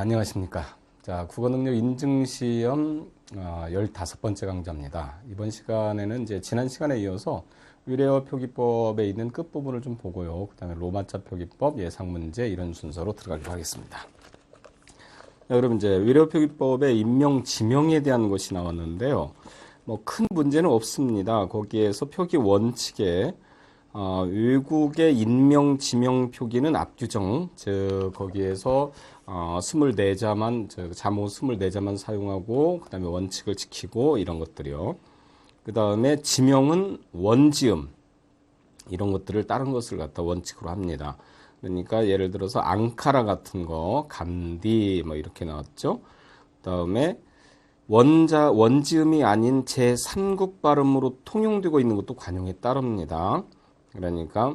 안녕하십니까. 자, 국어능력 인증시험 15번째 강좌입니다. 이번 시간에는 이제 지난 시간에 이어서 위례어 표기법에 있는 끝부분을 좀 보고요. 그 다음에 로마자 표기법, 예상문제 이런 순서로 들어가기로 하겠습니다. 자, 그럼 이제 위례어 표기법의 인명, 지명에 대한 것이 나왔는데요. 뭐 큰 문제는 없습니다. 거기에서 표기 원칙에 외국의 인명, 지명 표기는 압규정, 즉 거기에서 24자만, 자모 24자만 사용하고 그 다음에 원칙을 지키고 이런 것들이요. 그 다음에 지명은 원지음 이런 것들을 다른 것을 갖다 원칙으로 합니다. 그러니까 예를 들어서 앙카라 같은 거, 간디 뭐 이렇게 나왔죠. 그 다음에 원지음이 아닌 제3국 발음으로 통용되고 있는 것도 관용에 따릅니다. 그러니까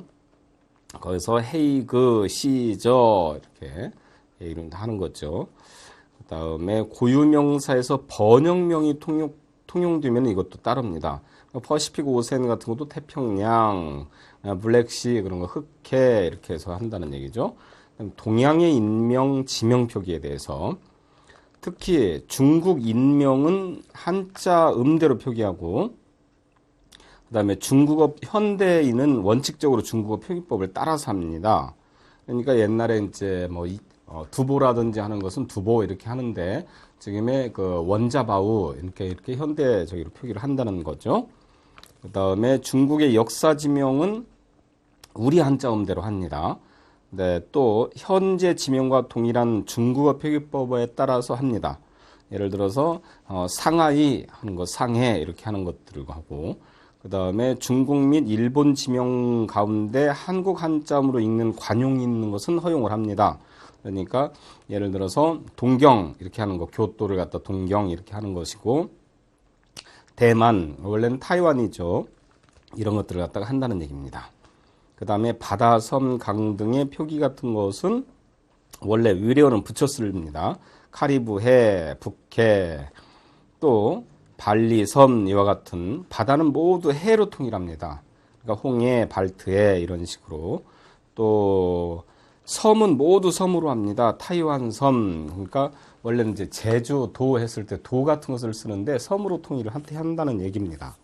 거기서 헤이그, 시저 이렇게 이런 하는 거죠. 그 다음에 고유명사에서 번역명이 통용되면 이것도 따릅니다. 퍼시픽 오세안 같은 것도 태평양, 블랙시 그런 거 흑해 이렇게 해서 한다는 얘기죠. 동양의 인명, 지명 표기에 대해서 특히 중국 인명은 한자 음대로 표기하고 그 다음에 중국어 현대인은 원칙적으로 중국어 표기법을 따라서 합니다. 그러니까 옛날에 이제 뭐 두보라든지 하는 것은 두보 이렇게 하는데 지금의 그 원자바우 이렇게 현대적으로 표기를 한다는 거죠. 그 다음에 중국의 역사 지명은 우리 한자 음대로 합니다. 네, 또 현재 지명과 동일한 중국어 표기법에 따라서 합니다. 예를 들어서 상하이 하는 거 상해 이렇게 하는 것들을 하고 그 다음에 중국 및 일본 지명 가운데 한국 한자음으로 읽는 관용이 있는 것은 허용을 합니다. 그러니까 예를 들어서 동경 이렇게 하는 거, 교토를 갖다 동경 이렇게 하는 것이고 대만 원래는 타이완이죠. 이런 것들을 갖다가 한다는 얘기입니다. 그 다음에 바다, 섬, 강 등의 표기 같은 것은 원래 위례어는 붙여 씁니다. 카리브해, 북해, 또 발리, 섬 이와 같은 바다는 모두 해로 통일합니다. 그러니까 홍해, 발트해 이런 식으로. 또 섬은 모두 섬으로 합니다. 타이완 섬. 그러니까 원래는 이제 제주, 도 했을 때 도 같은 것을 쓰는데 섬으로 통일을 한다는 얘기입니다.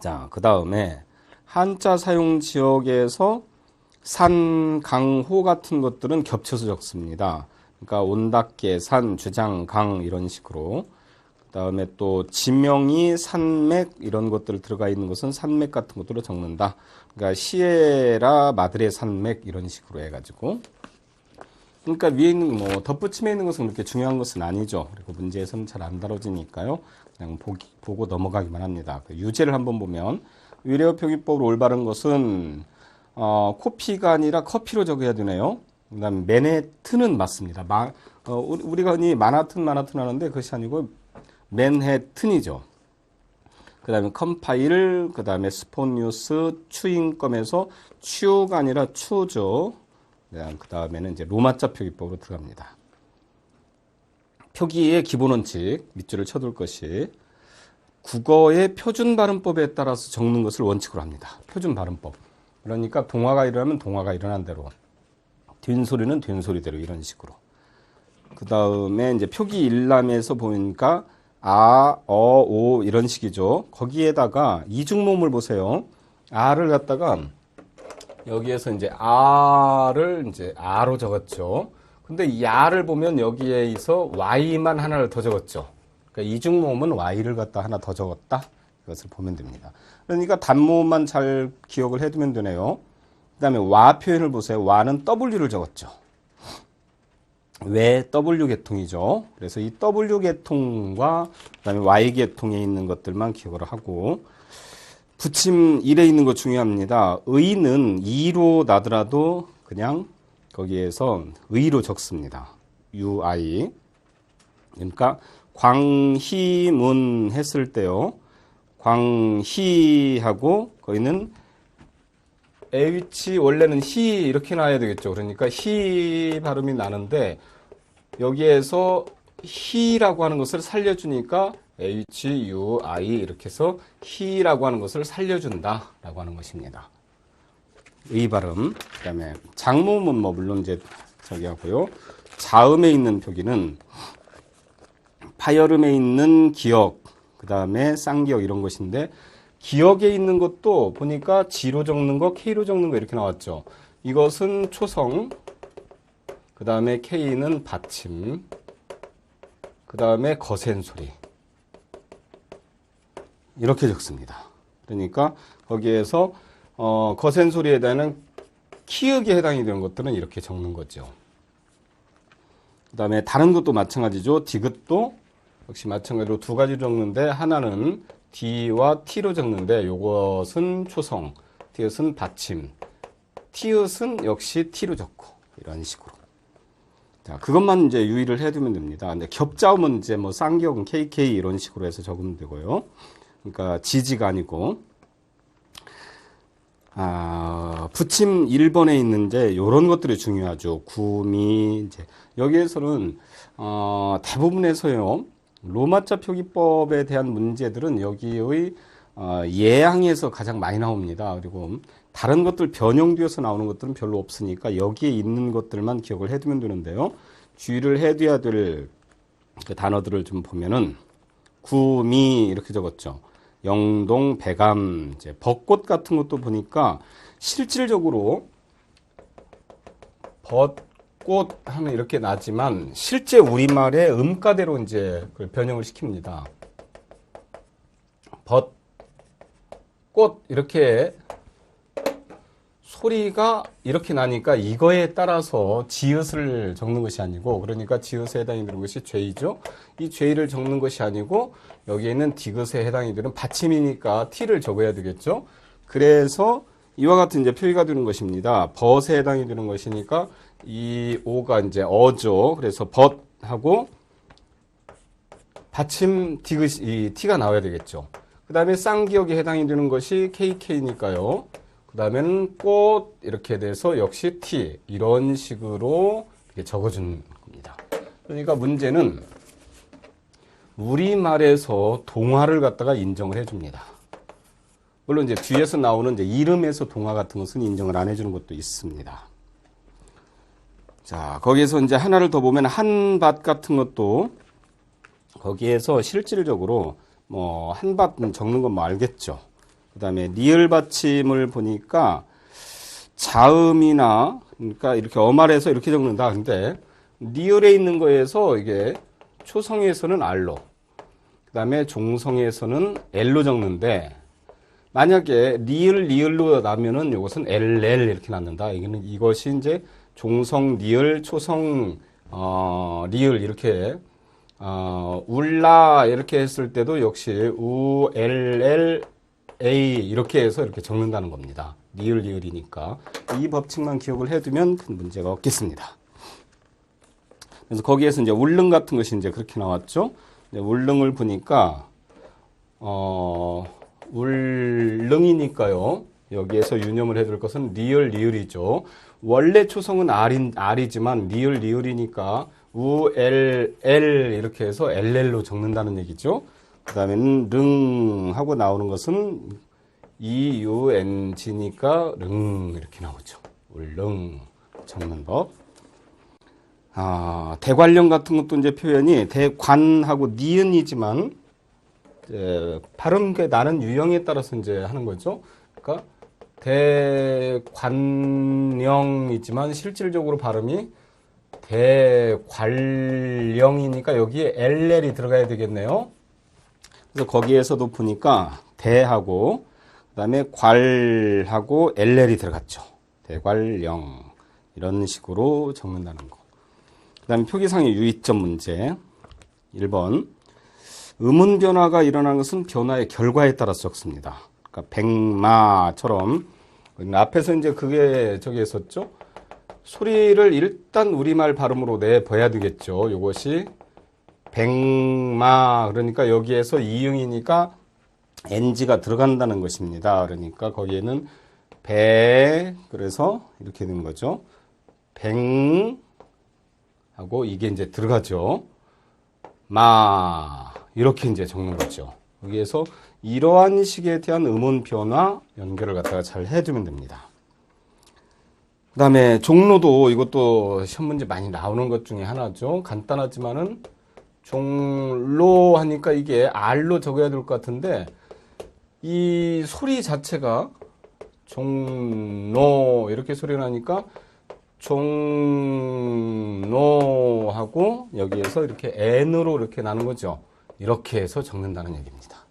자, 그 다음에 한자 사용 지역에서 산, 강, 호 같은 것들은 겹쳐서 적습니다. 그러니까 온답계, 산, 주장, 강 이런 식으로. 그 다음에 또 지명이 산맥 이런 것들 들어가 있는 것은 산맥 같은 것들로 적는다. 그러니까 시에라, 마드레 산맥 이런 식으로 해가지고. 그러니까 위에 있는 뭐 덧붙임에 있는 것은 그렇게 중요한 것은 아니죠. 그리고 문제에서는 잘 안 다뤄지니까요. 그냥 보고 넘어가기만 합니다. 유제를 한번 보면 위례어 표기법으로 올바른 것은 코피가 아니라 커피로 적어야 되네요. 그 다음에 맨해튼은 맞습니다. 우리가 흔히 마나튼 하는데 그것이 아니고 맨해튼이죠. 그 다음에 컴파일, 그 다음에 스폰뉴스, 추인검에서 추가 아니라 추죠. 그 다음에는 이제 로마자 표기법으로 들어갑니다. 표기의 기본 원칙, 밑줄을 쳐둘 것이 국어의 표준 발음법에 따라서 적는 것을 원칙으로 합니다. 표준 발음법. 그러니까 동화가 일어나면 동화가 일어난 대로, 뒷소리는 뒷소리대로 이런 식으로. 그 다음에 이제 표기 일람에서 보니까 아, 오 이런 식이죠. 거기에다가 이중모음을 보세요. 아를 갖다가 여기에서 이제 아를 이제 아로 적었죠. 근데 이 야를 보면 여기에서 y만 하나를 더 적었죠. 그러니까 이중모음은 y를 갖다 하나 더 적었다. 이것을 보면 됩니다. 그러니까 단모음만 잘 기억을 해두면 되네요. 그 다음에 와 표현을 보세요. 와는 w를 적었죠. 왜 w 계통이죠. 그래서 이 w 계통과 그 다음에 y 계통에 있는 것들만 기억을 하고 붙임 1에 있는 거 중요합니다. 의는 2로 나더라도 그냥 거기에서 의로 적습니다. ui. 그러니까 광희문 했을 때요. 광희하고 거기는 h 원래는 히 이렇게 나와야 되겠죠. 그러니까 히 발음이 나는데 여기에서 히라고 하는 것을 살려주니까 HUI 이렇게 해서 히라고 하는 것을 살려준다라고 하는 것입니다. 의 발음. 그다음에 장모음은 뭐 물론 이제 저기 하고요. 자음에 있는 표기는 파열음에 있는 기역, 그 다음에 쌍기역 이런 것인데, 기역에 있는 것도 보니까 G로 적는 거, K로 적는 거 이렇게 나왔죠. 이것은 초성, 그 다음에 K는 받침, 그 다음에 거센 소리. 이렇게 적습니다. 그러니까 거기에서 거센 소리에 대한 키읔에 해당이 되는 것들은 이렇게 적는 거죠. 그 다음에 다른 것도 마찬가지죠. 디귿도 역시 마찬가지로 두 가지로 적는데, 하나는 D와 T로 적는데 요것은 초성, 디귿은 받침, 티읕은 역시 T로 적고 이런 식으로. 자, 그것만 이제 유의를 해두면 됩니다. 근데 겹자음은 이제 뭐 쌍기역은 KK 이런 식으로 해서 적으면 되고요. 그러니까 지지가 아니고. 붙임 1번에 있는데 요런 것들이 중요하죠. 구미 이제 여기에서는 대부분에서요. 로마자 표기법에 대한 문제들은 여기의 예항에서 가장 많이 나옵니다. 그리고 다른 것들 변형되어서 나오는 것들은 별로 없으니까 여기에 있는 것들만 기억을 해두면 되는데요. 주의를 해둬야 될 그 단어들을 좀 보면은 구미 이렇게 적었죠. 영동, 배감, 이제 벚꽃 같은 것도 보니까 실질적으로 벚꽃 하면 이렇게 나지만 실제 우리말의 음가대로 이제 그걸 변형을 시킵니다. 벚꽃 이렇게 소리가 이렇게 나니까 이거에 따라서 지읒을 적는 것이 아니고, 그러니까 지읒에 해당이 되는 것이 죄이죠. 이 죄를 적는 것이 아니고 여기에는 디귿에 해당이 되는 받침이니까 T를 적어야 되겠죠. 그래서 이와 같은 이제 표기가 되는 것입니다. 벗에 해당이 되는 것이니까 이 오가 이제 어죠. 그래서 벗하고 받침 디귿이 T가 나와야 되겠죠. 그 다음에 쌍기역에 해당이 되는 것이 KK니까요. 그 다음에는 꽃 이렇게 돼서 역시 T 이런 식으로 이렇게 적어준 겁니다. 그러니까 문제는 우리말에서 동화를 갖다가 인정을 해줍니다. 물론 이제 뒤에서 나오는 이제 이름에서 동화 같은 것은 인정을 안 해주는 것도 있습니다. 자, 거기에서 이제 하나를 더 보면 한밭 같은 것도 거기에서 실질적으로 뭐 한밭 적는 건 뭐 알겠죠. 그 다음에 리을 받침을 보니까 자음이나 그러니까 이렇게 어말에서 이렇게 적는다. 근데 리을에 있는 거에서 이게 초성에서는 R로, 그 다음에 종성에서는 L로 적는데, 만약에 리을로 나면은 이것은 LL 이렇게 낳는다. 이것이 이제 종성 리을, 초성 리을 이렇게 울라 이렇게 했을 때도 역시 ULL A 이렇게 해서 이렇게 적는다는 겁니다. 리을이니까 이 법칙만 기억을 해두면 큰 문제가 없겠습니다. 그래서 거기에서 이제 울릉 같은 것이 이제 그렇게 나왔죠. 울릉을 보니까 울릉이니까요. 여기에서 유념을 해둘 것은 리을이죠. 원래 초성은 R이지만 리을이니까 ULL 이렇게 해서 LL로 적는다는 얘기죠. 그 다음에는 릉 하고 나오는 것은 EUNG니까 릉 이렇게 나오죠. 울릉 적는 법. 대관령 같은 것도 이제 표현이 대관하고 니은이지만 발음 나는 유형에 따라서 이제 하는 거죠. 그러니까 대관령이지만 실질적으로 발음이 대관령이니까 여기에 LL이 들어가야 되겠네요. 그래서 거기에서도 보니까 대하고 그다음에 괄하고 LL이 들어갔죠. 대관령 이런 식으로 적는다는 거. 그다음에 표기상의 유의점 문제 1번 음운 변화가 일어나는 것은 변화의 결과에 따라서 적습니다. 그러니까 백마처럼 앞에서 이제 그게 저기 했었죠. 소리를 일단 우리말 발음으로 내봐야 되겠죠. 이것이 백마 그러니까 여기에서 이응이니까 NG가 들어간다는 것입니다. 그러니까 거기에는 배 그래서 이렇게 되는 거죠. 백 하고 이게 이제 들어가죠. 마 이렇게 이제 적는 거죠. 여기에서 이러한 식에 대한 음운 변화 연결을 갖다가 잘 해주면 됩니다. 그다음에 종로도 이것도 시험 문제 많이 나오는 것 중에 하나죠. 간단하지만은 종로 하니까 이게 R로 적어야 될 것 같은데 이 소리 자체가 종로 이렇게 소리가 나니까 종로하고 여기에서 이렇게 N으로 이렇게 나는 거죠. 이렇게 해서 적는다는 얘기입니다.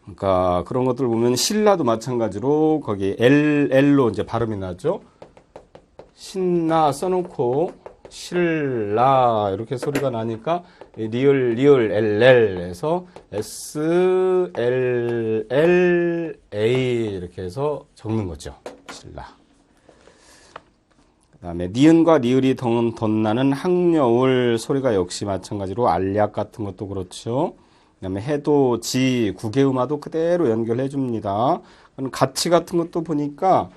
그러니까 그런 것들 보면 신라도 마찬가지로 거기 L로 이제 발음이 나죠. 신나 써놓고 신라 이렇게 소리가 나니까 리을 LL에서 SLLA 이렇게 해서 적는 거죠. 신라. 그다음에 니은과 리을이 덧나는 항려울 소리가 역시 마찬가지로 알약 같은 것도 그렇죠. 그다음에 해도, 지, 구개음화도 그대로 연결해 줍니다. 가치 같은 것도 보니까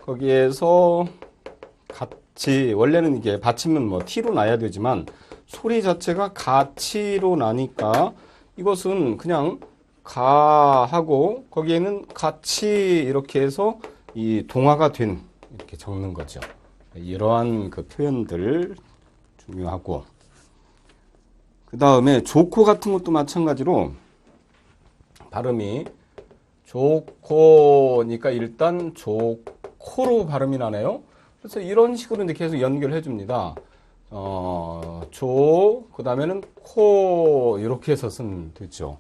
거기에서 가치 원래는 이게 받침은 뭐 T로 나야 되지만 소리 자체가 가치로 나니까 이것은 그냥 가하고 거기에는 같이 이렇게 해서 이 동화가 된 이렇게 적는 거죠. 이러한 그 표현들 중요하고 그 다음에 조코 같은 것도 마찬가지로 발음이 조코니까 일단 조코로 발음이 나네요. 그래서 이런 식으로 이제 계속 연결해 줍니다. 그 다음에는 코 이렇게 해서 쓰면 되죠.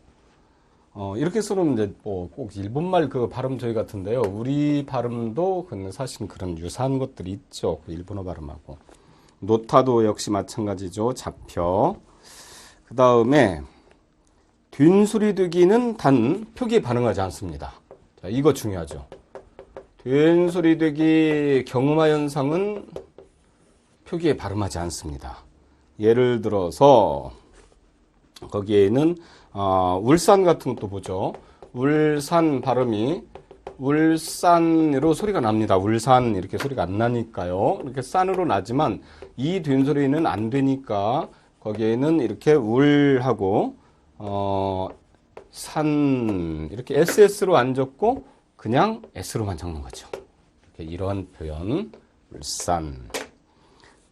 이렇게 쓰면 이제 뭐 꼭 일본말 그 발음 저희 같은데요. 우리 발음도 사실 그런 유사한 것들이 있죠. 그 일본어 발음하고. 노타도 역시 마찬가지죠. 잡혀. 그 다음에 된소리되기는 단 표기에 반응하지 않습니다. 자, 이거 중요하죠. 된소리되기 경음화 현상은 표기에 발음하지 않습니다. 예를 들어서 거기에는 울산 같은 것도 보죠. 울산 발음이 울산으로 소리가 납니다. 울산 이렇게 소리가 안 나니까요. 이렇게 산으로 나지만 이 된소리는 안 되니까 거기에는 이렇게 울하고 산 이렇게 SS로 안 적고 그냥 S로만 적는 거죠. 이렇게 이러한 표현 울산.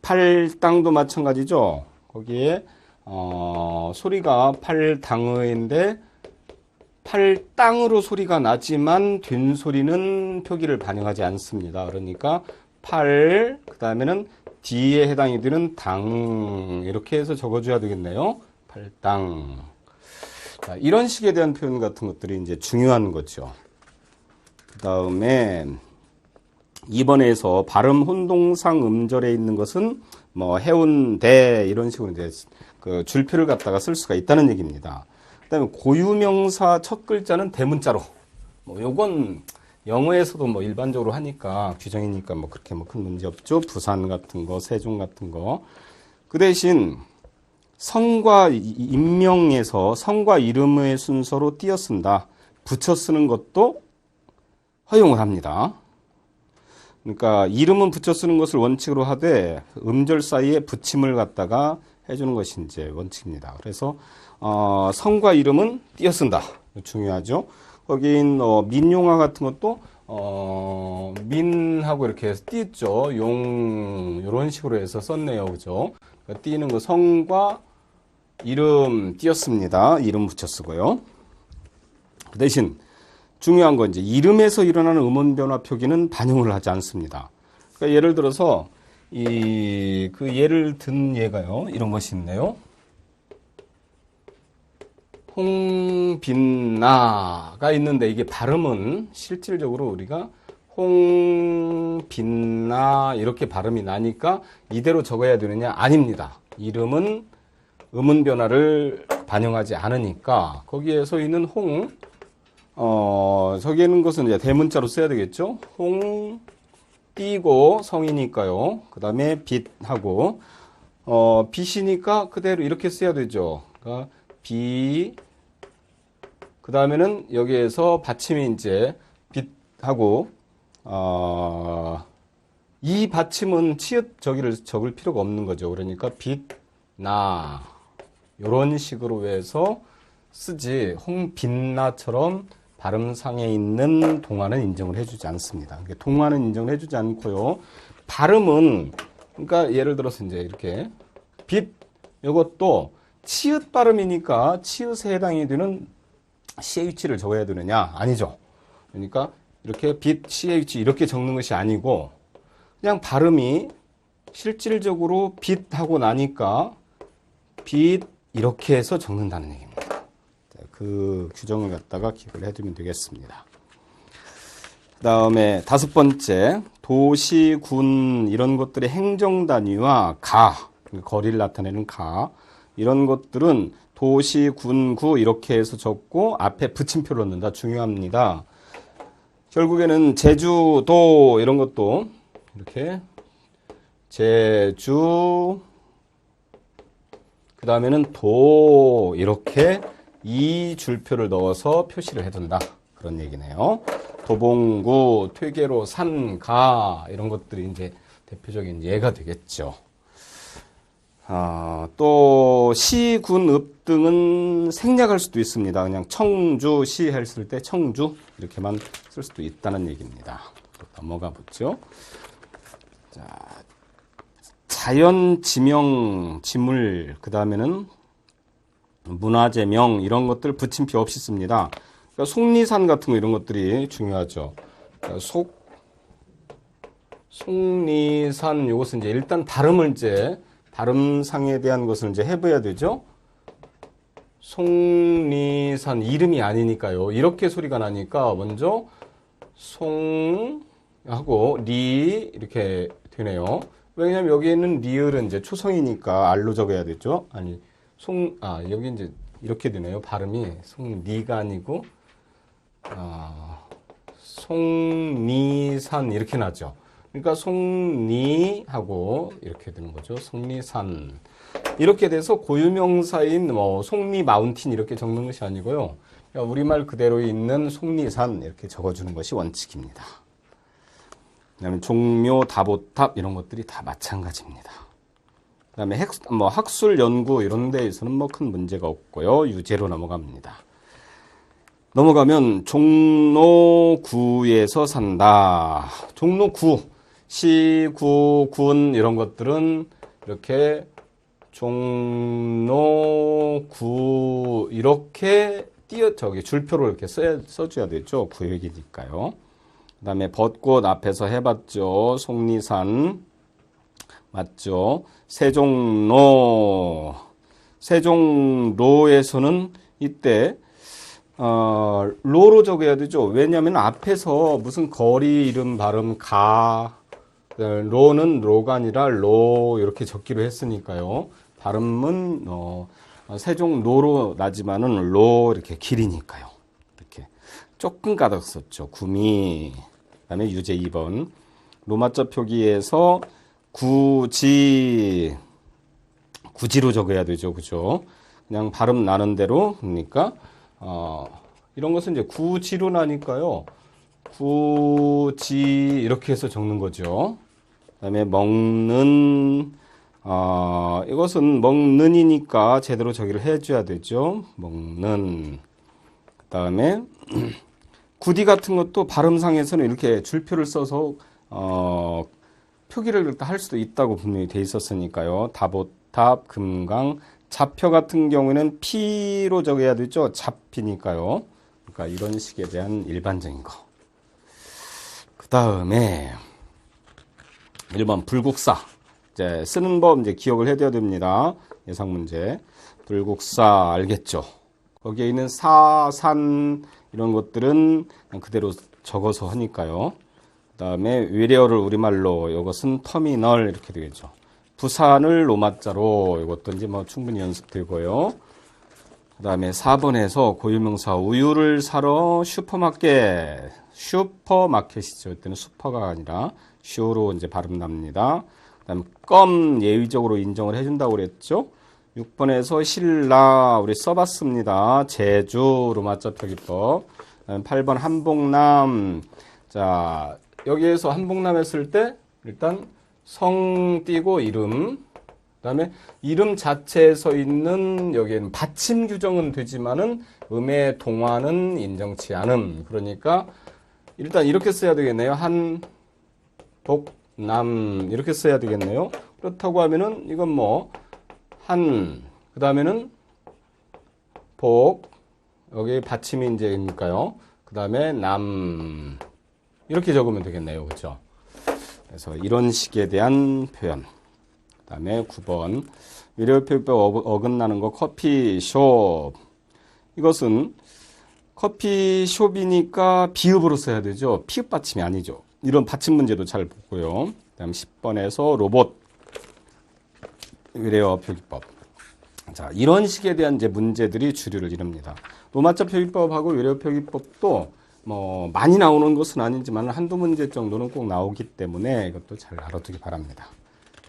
팔당도 마찬가지죠. 거기에 소리가 팔당어인데 팔당으로 소리가 나지만 된소리는 표기를 반영하지 않습니다. 그러니까 팔 그다음에는 D에 해당이 되는 당 이렇게 해서 적어줘야 되겠네요. 팔당. 자, 이런 식에 대한 표현 같은 것들이 이제 중요한 거죠. 그다음에 2번에서 발음 혼동상 음절에 있는 것은 뭐 해운대 이런 식으로 이제 그 줄표를 갖다가 쓸 수가 있다는 얘기입니다. 그다음에 고유명사 첫 글자는 대문자로. 뭐 요건 영어에서도 뭐 일반적으로 하니까 규정이니까 뭐 그렇게 뭐 큰 문제 없죠. 부산 같은 거, 세종 같은 거. 그 대신 성과 인명에서 성과 이름의 순서로 띄어 쓴다. 붙여 쓰는 것도 허용을 합니다. 그러니까 이름은 붙여 쓰는 것을 원칙으로 하되 음절 사이에 붙임을 갖다가 해주는 것이 이제 원칙입니다. 그래서 성과 이름은 띄어 쓴다. 중요하죠. 거긴 민용화 같은 것도 민하고 이렇게 해서 띄었죠. 용 이런 식으로 해서 썼네요. 그죠? 그러니까 띄는 거 성과 이름 띄었습니다. 이름 붙여 쓰고요. 그 대신 중요한 건 이제 이름에서 일어나는 음원 변화 표기는 반영을 하지 않습니다. 그러니까 예를 들어서 그 예를 든 예가요. 이런 것이 있네요. 홍빛나가 있는데 이게 발음은 실질적으로 우리가 홍빛나 이렇게 발음이 나니까 이대로 적어야 되느냐? 아닙니다. 이름은 음운 변화를 반영하지 않으니까 거기에 서 있는 저기에는 것은 이제 대문자로 써야 되겠죠. 홍 띄고 성이니까요. 그 다음에 빛하고 빛이니까 그대로 이렇게 써야 되죠. 그러니까 비, 그 다음에는 여기에서 받침이 이제 빛하고, 이 받침은 치읓 저기를 적을 필요가 없는 거죠. 그러니까 빛, 나, 요런 식으로 해서 쓰지, 홍빛나처럼 발음상에 있는 동화는 인정을 해주지 않습니다. 동화는 인정을 해주지 않고요. 발음은, 그러니까 예를 들어서 이제 이렇게 빛, 이것도 치읓 발음이니까 치읓에 해당이 되는 CH를 적어야 되느냐? 아니죠. 그러니까 이렇게 빛, CH 이렇게 적는 것이 아니고 그냥 발음이 실질적으로 빛 하고 나니까 빛 이렇게 해서 적는다는 얘기입니다. 그 규정을 갖다가 기억을 해두면 되겠습니다. 그 다음에 5번째, 도시, 군 이런 것들의 행정 단위와 거리를 나타내는 이런 것들은 도시, 군, 구 이렇게 해서 적고 앞에 붙임표를 넣는다. 중요합니다. 결국에는 제주도 이런 것도 이렇게 제주 그 다음에는 도 이렇게 이 줄표를 넣어서 표시를 해둔다. 그런 얘기네요. 도봉구, 퇴계로, 산, 이런 것들이 이제 대표적인 예가 되겠죠. 또 시, 군, 읍 등은 생략할 수도 있습니다. 그냥 청주, 시 했을 때 청주 이렇게만 쓸 수도 있다는 얘기입니다. 넘어가 보죠. 자, 자연, 지명, 지물, 그 다음에는 문화재명 이런 것들 붙임표 없이 씁니다. 그러니까 속리산 같은 거 이런 것들이 중요하죠. 그러니까 속리산 이것은 이제 일단 발음상에 대한 것을 이제 해봐야 되죠. 속리산 이름이 아니니까요. 이렇게 소리가 나니까 먼저 송하고 리 이렇게 되네요. 왜냐면 여기에는 리을은 이제 초성이니까 알로 적어야 되죠. 아니 여기 이제 이렇게 되네요. 발음이 송리가 아니고 송리산 이렇게 나죠. 그러니까 송리하고 이렇게 되는 거죠. 송리산 이렇게 돼서 고유명사인 송리 마운틴 이렇게 적는 것이 아니고요. 우리말 그대로 있는 송리산 이렇게 적어주는 것이 원칙입니다. 그다음에 종묘, 다보탑 이런 것들이 다 마찬가지입니다. 그다음에 학술 연구 이런 데에서는 큰 문제가 없고요. 유제로 넘어갑니다. 넘어가면 종로구에서 산다. 종로구, 시구, 군 이런 것들은 이렇게 종로구 이렇게 줄표로 이렇게 써줘야 되죠. 구역이니까요. 그 다음에 벚꽃 앞에서 해봤죠. 속리산 맞죠. 세종로에서는 이때 로로 적어야 되죠. 왜냐하면 앞에서 무슨 거리 이름 발음 로는 로가 아니라 로 이렇게 적기로 했으니까요. 발음은 세종로로 나지만은 로 이렇게 길이니까요. 이렇게 조금 까닥 썼죠. 구미. 그다음에 유제 2번 로마자 표기에서 구지로 적어야 되죠. 그죠? 그냥 발음 나는 대로 그러니까 이런 것은 이제 구지로 나니까요. 구지 이렇게 해서 적는 거죠. 그다음에 먹는 이것은 먹는이니까 제대로 저기를 해줘야 되죠. 먹는. 그다음에 구디 같은 것도 발음상에서는 이렇게 줄표를 써서 표기를 할 수도 있다고 분명히 돼 있었으니까요. 다보탑, 금강, 잡표 같은 경우에는 피로 적어야 되죠. 잡피니까요. 그러니까 이런 식에 대한 일반적인 거. 그 다음에 1번 불국사. 이제 쓰는 법 이제 기억을 해둬야 됩니다. 예상 문제. 불국사 알겠죠? 거기에 있는 산 이런 것들은 그냥 그대로 적어서 하니까요. 그 다음에 외래어를 우리말로 이것은 터미널 이렇게 되겠죠. 부산을 로마자로 이것도 이제 충분히 연습되고요. 그 다음에 4번에서 고유명사 우유를 사러 슈퍼마켓이죠. 이때는 슈퍼가 아니라 슈로 이제 발음 납니다. 그 다음에 껌 예의적으로 인정을 해준다고 그랬죠. 6번에서 신라 우리 써봤습니다. 제주 로마자 표기법. 8번 한복남. 자 여기에서 한복남 했을 때 일단 성 띄고 이름 그다음에 이름 자체에 서 있는 여기에는 받침 규정은 되지만은 음의 동화는 인정치 않음. 그러니까 일단 이렇게 써야 되겠네요. 한, 복, 남 이렇게 써야 되겠네요. 그렇다고 하면은 이건 뭐 한, 그 다음에는 복, 여기 받침이 이제니까요. 그 다음에 남 이렇게 적으면 되겠네요. 그렇죠? 그래서 이런 식에 대한 표현. 그 다음에 9번 위례어표기법 어긋나는 거 커피숍. 이것은 커피숍이니까 비읍으로 써야 되죠. 피읍 받침이 아니죠. 이런 받침 문제도 잘 보고요. 그 다음 10번에서 로봇 위례어표기법. 자, 이런 식에 대한 이제 문제들이 주류를 이룹니다. 로마자 표기법하고 위례어표기법도 뭐 많이 나오는 것은 아니지만 한두 문제 정도는 꼭 나오기 때문에 이것도 잘 알아두기 바랍니다.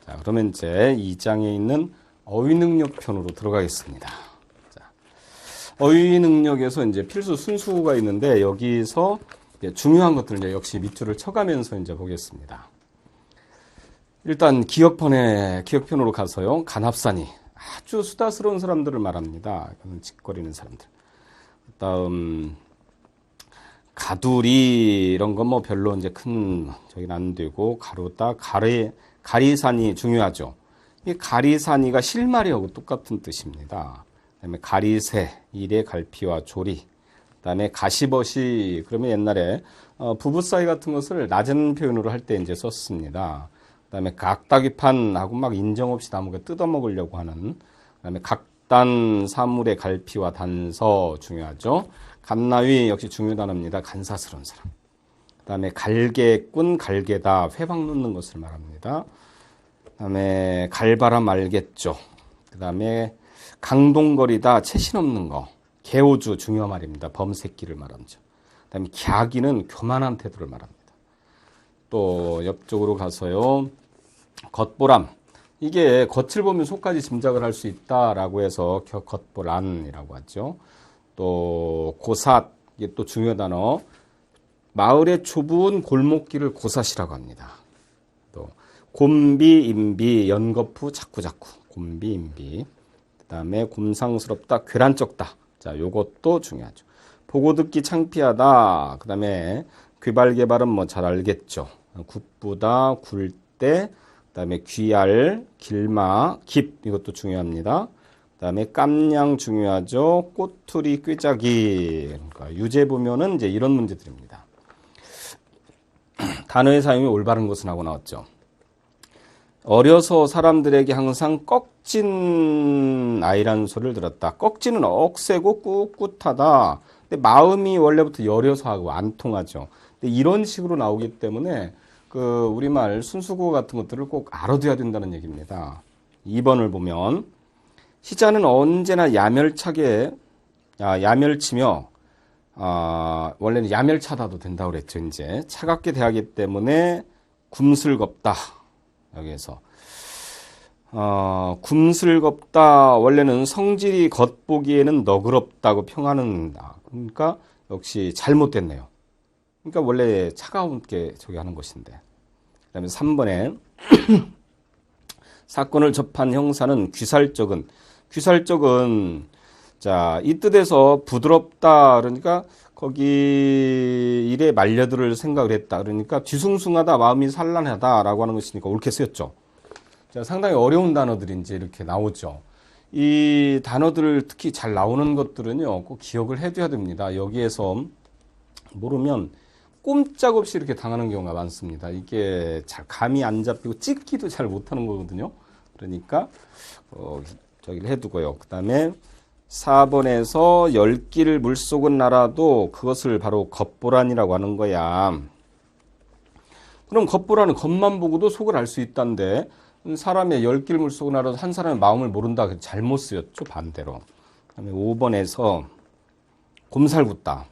자, 그러면 이제 2장에 있는 어휘능력 편으로 들어가겠습니다. 자, 어휘능력에서 이제 필수 순수가 있는데 여기서 중요한 것들을 역시 밑줄을 쳐가면서 이제 보겠습니다. 일단 기억편으로 가서요. 간합산이 아주 수다스러운 사람들을 말합니다. 짓거리는 사람들. 그다음 가두리 이런 건 뭐 별로 이제 큰 저기는 안 되고 가루다 가리산이 중요하죠. 이 가리산이가 실마리하고 똑같은 뜻입니다. 그다음에 가리새 일의 갈피와 조리. 그다음에 가시벗이 그러면 옛날에 부부 사이 같은 것을 낮은 표현으로 할 때 이제 썼습니다. 그다음에 각다기판하고 막 인정 없이 나무가 뜯어먹으려고 하는. 그다음에 각단 사물의 갈피와 단서 중요하죠. 감나위 역시 중요 단어입니다. 간사스러운 사람. 그다음에 갈개꾼 갈개다 회방 놓는 것을 말합니다. 그다음에 갈바람 알겠죠. 그다음에 강동거리다 채신 없는 거. 개오주 중요한 말입니다. 범새끼를 말합니다. 그다음에 갸기는 교만한 태도를 말합니다. 또 옆쪽으로 가서요. 겉보람. 이게 겉을 보면 속까지 짐작을 할 수 있다라고 해서 겉보란이라고 하죠. 또 고삿, 이게 또 중요 단어. 마을의 좁은 골목길을 고삿이라고 합니다. 또 곰비, 임비, 연거푸, 자꾸자꾸. 곰비, 임비. 그 다음에 곰상스럽다, 괴란쩍다. 자, 요것도 중요하죠. 보고 듣기 창피하다. 그 다음에 귀발개발은 뭐 잘 알겠죠. 굿부다, 굴대, 그 다음에 귀알, 길마, 깁 이것도 중요합니다. 그 다음에 깜냥 중요하죠. 꼬투리, 꾀자기. 그러니까 유제 보면은 이제 이런 문제들입니다. 단어의 사용이 올바른 것은 하고 나왔죠. 어려서 사람들에게 항상 꺽진 아이라는 소리를 들었다. 꺽진은 억세고 꿋꿋하다. 근데 마음이 원래부터 여려서 하고 안 통하죠. 근데 이런 식으로 나오기 때문에 그 우리말 순수국어 같은 것들을 꼭 알아둬야 된다는 얘기입니다. 2번을 보면 시자는 언제나 야멸치며 원래는 야멸차다도 된다고 그랬죠. 이제 차갑게 대하기 때문에 굼슬겁다. 여기에서 굼슬겁다 원래는 성질이 겉보기에는 너그럽다고 평하는다. 그러니까 역시 잘못됐네요. 그러니까 원래 차가운게 저기 하는 것인데. 그다음에 3번에 사건을 접한 형사는 귀살적은 자, 이 뜻에서 부드럽다 그러니까 거기 일에 말려들을 생각을 했다. 그러니까 뒤숭숭하다, 마음이 산란하다라고 하는 것이니까 옳게 쓰였죠. 자, 상당히 어려운 단어들이 이제 이렇게 나오죠. 이 단어들을 특히 잘 나오는 것들은요, 꼭 기억을 해둬야 됩니다. 여기에서 모르면 꼼짝없이 이렇게 당하는 경우가 많습니다. 이게 잘 감이 안 잡히고 찍기도 잘 못하는 거거든요. 그러니까 저기를 해두고요. 그 다음에 4번에서 열길 물속은 날아도 그것을 바로 겉보란이라고 하는 거야. 그럼 겉보라는 겉만 보고도 속을 알 수 있다는데 사람의 열길 물속은 날아도 한 사람의 마음을 모른다. 잘못 쓰였죠. 반대로. 그다음에 5번에서 곰살궂다.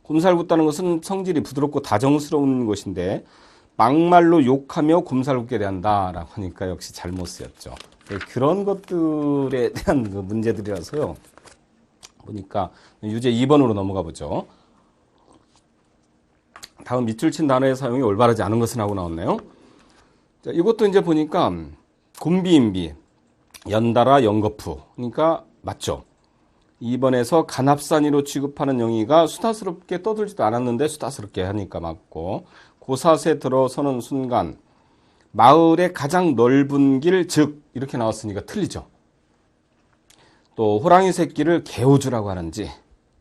곰살궂다는 것은 성질이 부드럽고 다정스러운 것인데 막말로 욕하며 곰살궂게 대한다라고 하니까 역시 잘못 쓰였죠. 그런 것들에 대한 그 문제들이라서요. 보니까 유제 2번으로 넘어가 보죠. 다음 밑줄 친 단어의 사용이 올바르지 않은 것은 하고 나왔네요. 자, 이것도 이제 보니까 곤비인비, 연달아 연거푸. 그러니까 맞죠. 2번에서 간합산이로 취급하는 영희가 수다스럽게 떠들지도 않았는데 수다스럽게 하니까 맞고, 고사세 들어서는 순간 마을의 가장 넓은 길, 즉 이렇게 나왔으니까 틀리죠. 또 호랑이 새끼를 개우주라고 하는지,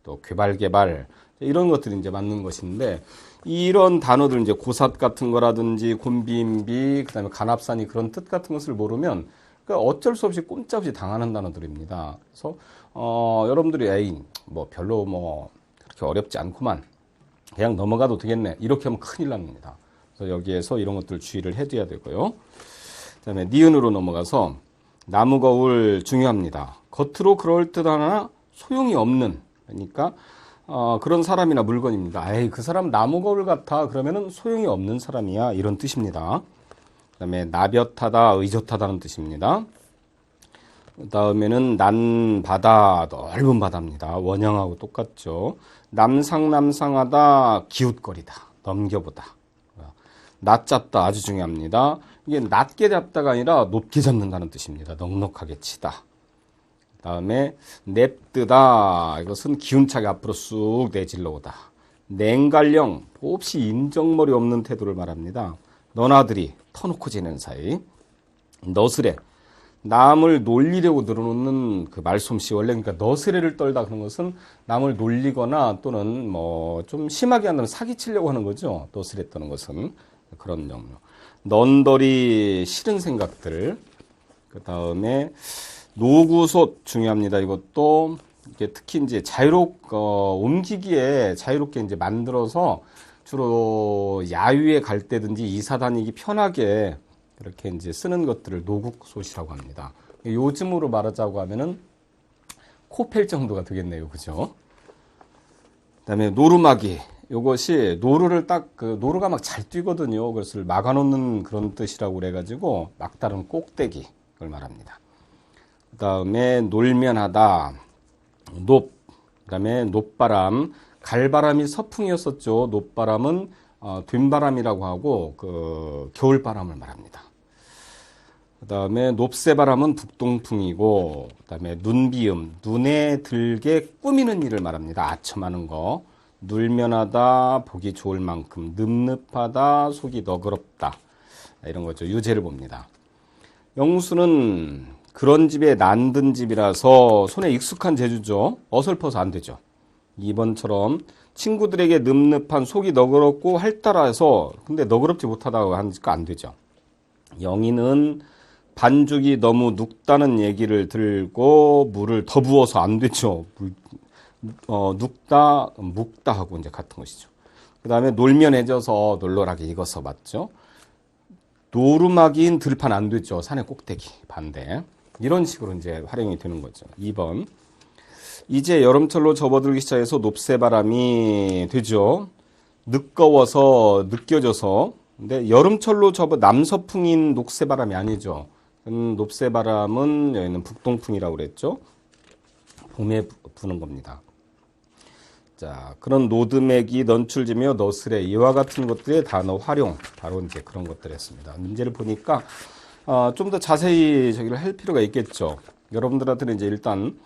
또 괴발개발 이런 것들이 이제 맞는 것인데, 이런 단어들 이제 고삿 같은 거라든지 곤비인비, 그다음에 간합산이 그런 뜻 같은 것을 모르면 그러니까 어쩔 수 없이 꼼짝없이 당하는 단어들입니다. 그래서 여러분들이 에이 뭐 별로 뭐 그렇게 어렵지 않구만, 그냥 넘어가도 되겠네, 이렇게 하면 큰일 납니다. 그래서 여기에서 이런 것들 주의를 해줘야 되고요. 그다음에 니은으로 넘어가서 나무 거울 중요합니다. 겉으로 그럴듯하나 소용이 없는, 그러니까 그런 사람이나 물건입니다. 에이, 그 사람 나무 거울 같아. 그러면은 소용이 없는 사람이야, 이런 뜻입니다. 그 다음에 나볕하다, 의젓하다는 뜻입니다. 그 다음에는 난 바다, 넓은 바다입니다. 원형하고 똑같죠. 남상하다, 기웃거리다, 넘겨보다. 낮잡다, 아주 중요합니다. 이게 낮게 잡다가 아니라 높게 잡는다는 뜻입니다. 넉넉하게 치다. 다음에 냅뜨다, 이것은 기운차게 앞으로 쑥 내질러 오다. 냉갈령, 몹시 인정머리 없는 태도를 말합니다. 너나들이 터놓고 지내는 사이. 너스레, 남을 놀리려고 늘어놓는 그 말솜씨. 원래 그러니까 너스레를 떨다 그런 것은 남을 놀리거나 또는 뭐 좀 심하게 한다면 사기치려고 하는 거죠. 너스레 떠는 것은 그런 종류. 넌더리, 싫은 생각들. 그 다음에 노구솥 중요합니다. 이것도 이게 특히 이제 옮기기에 자유롭게 이제 만들어서 주로 야유에 갈 때든지 이사 다니기 편하게 그렇게 이제 쓰는 것들을 노구솥이라고 합니다. 요즘으로 말하자고 하면은 코펠 정도가 되겠네요, 그죠? 그다음에 노루막이, 이것이 노루를 노루가 막 잘 뛰거든요. 그것을 막아놓는 그런 뜻이라고 그래가지고 막다른 꼭대기, 그걸 말합니다. 그 다음에 놀면하다, 그 다음에 높바람, 갈바람이 서풍이었었죠. 높바람은 뒷바람이라고 하고 그 겨울바람을 말합니다. 그 다음에 높새바람은 북동풍이고, 그 다음에 눈비음, 눈에 들게 꾸미는 일을 말합니다. 아첨하는 거. 눌면하다, 보기 좋을 만큼, 늪늪하다, 속이 너그럽다, 이런 거죠. 유제를 봅니다. 영수는 그런 집에 난든 집이라서 손에 익숙한 재주죠. 어설퍼서 안 되죠. 2번처럼 친구들에게 늠름한, 속이 너그럽고 활달해서 근데 너그럽지 못하다고 하니까 안 되죠. 영희는 반죽이 너무 눅다는 얘기를 들고 물을 더 부어서 안 되죠. 눅다, 묵다 하고 이제 같은 것이죠. 그 다음에 놀면해져서 놀놀하게 익어서 맞죠. 노루막인 들판 안 됐죠. 산의 꼭대기 반대. 이런 식으로 이제 활용이 되는 거죠. 2번. 이제 여름철로 접어들기 시작해서 높새바람이 되죠. 늦거워서 느껴져서. 근데 여름철로 남서풍인 녹새바람이 아니죠. 높새바람은 여기는 북동풍이라고 그랬죠. 봄에 부는 겁니다. 자, 그런 노드맥이 넌출지며 너스레, 이와 같은 것들의 단어 활용, 바로 이제 그런 것들이었습니다. 문제를 보니까 좀 더 자세히 저기를 할 필요가 있겠죠. 여러분들한테는 이제 일단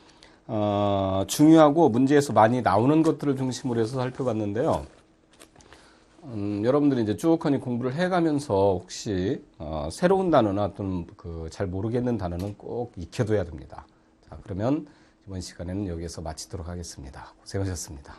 중요하고 문제에서 많이 나오는 것들을 중심으로 해서 살펴봤는데요. 여러분들이 이제 쭉하니 공부를 해가면서 혹시 새로운 단어나 또는 잘 모르겠는 단어는 꼭 익혀둬야 됩니다. 자, 그러면 이번 시간에는 여기에서 마치도록 하겠습니다. 고생하셨습니다.